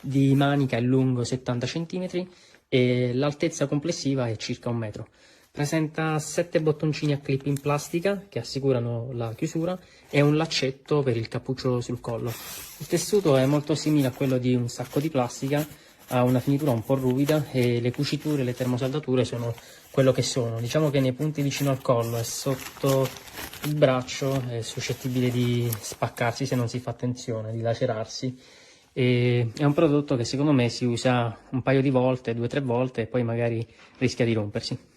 Di manica è lungo 70 cm e l'altezza complessiva è circa 1 metro. Presenta 7 bottoncini a clip in plastica che assicurano la chiusura e un laccetto per il cappuccio sul collo. Il tessuto è molto simile a quello di un sacco di plastica, ha una finitura un po' ruvida e le cuciture e le termosaldature sono quello che sono. Diciamo che nei punti vicino al collo e sotto il braccio è suscettibile di spaccarsi se non si fa attenzione, di lacerarsi. E è un prodotto che secondo me si usa un paio di volte, 2 o 3 volte e poi magari rischia di rompersi.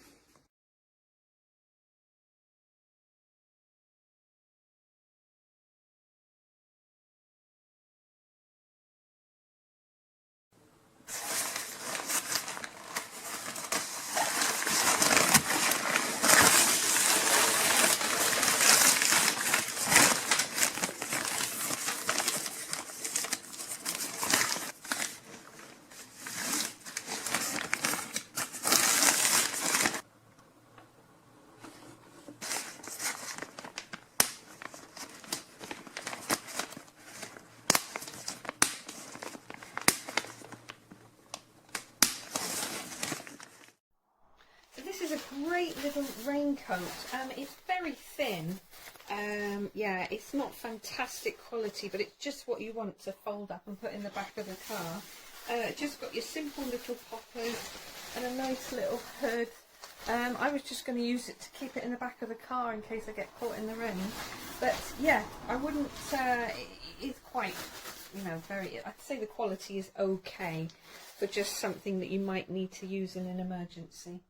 This is a great little raincoat. It's very thin. Yeah, it's not fantastic quality, but it's just what you want to fold up and put in the back of the car. Just got your simple little poppers and a nice little hood. I was just going to use it to keep it in the back of the car in case I get caught in the rain. But yeah, I wouldn't, it's quite, you know, very, I'd say the quality is okay, but just something that you might need to use in an emergency.